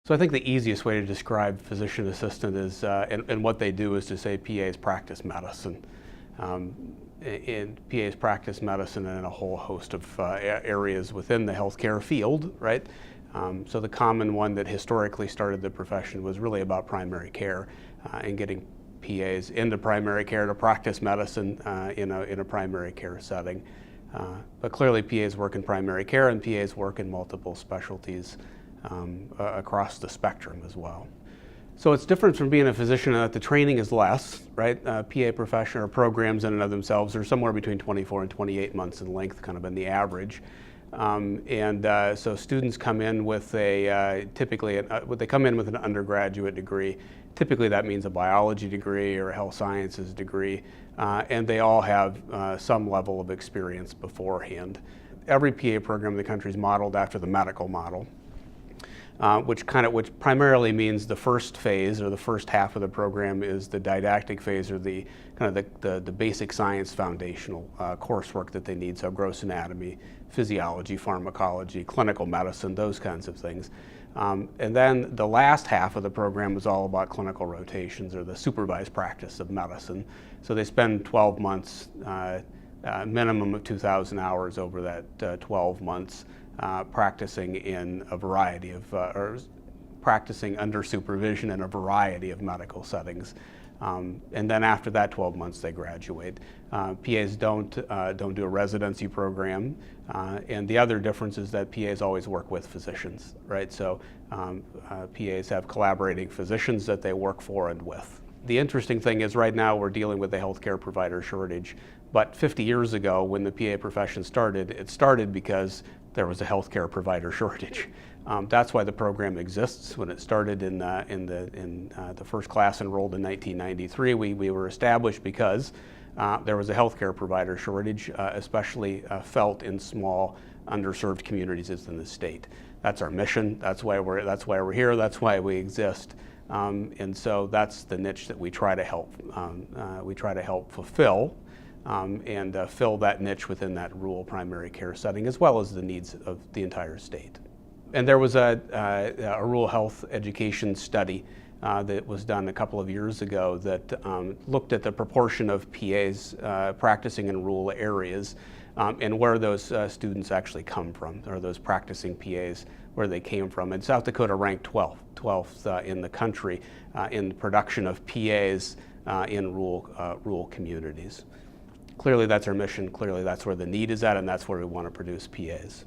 So I think the easiest way to describe physician assistant is, and what they do is to say PAs practice medicine. And PAs practice medicine in a whole host of areas within the healthcare field, right? So the common one that historically started the profession was really about primary care and getting PAs into primary care to practice medicine in a primary care setting. But clearly PAs work in primary care and PAs work in multiple specialties across the spectrum as well. So it's different from being a physician in that the training is less, right? PA profession or programs in and of themselves are somewhere between 24 and 28 months in length, kind of in the average. So students come in with typically they come in with an undergraduate degree. Typically that means a biology degree or a health sciences degree, and they all have some level of experience beforehand. Every PA program in the country is modeled after the medical model. Which primarily means the first phase or the first half of the program is the didactic phase, or the basic science foundational coursework that they need. So gross anatomy, physiology, pharmacology, clinical medicine, those kinds of things. And then the last half of the program is all about clinical rotations, or the supervised practice of medicine. So they spend 12 months, minimum of 2,000 hours over that 12 months. Practicing in a variety of, or practicing under supervision in a variety of medical settings. And then after that 12 months they graduate. PAs don't do a residency program, and the other difference is that PAs always work with physicians, right? So PAs have collaborating physicians that they work for and with. The interesting thing is right now we're dealing with a healthcare provider shortage, but 50 years ago when the PA profession started, it started because there was a healthcare provider shortage. That's why the program exists. When it started in the first class enrolled in 1993, we were established because there was a healthcare provider shortage, especially felt in small, underserved communities in the state. That's our mission. That's why we're here. That's why we exist. And so that's the niche that we try to help. We try to help fulfill. And fill that niche within that rural primary care setting, as well as the needs of the entire state. And there was a rural health education study that was done a couple of years ago that looked at the proportion of PAs practicing in rural areas and where those students actually come from, or those practicing PAs, where they came from. And South Dakota ranked 12th in the country in production of PAs in rural communities. Clearly that's our mission, clearly that's where the need is at, and that's where we want to produce PAs.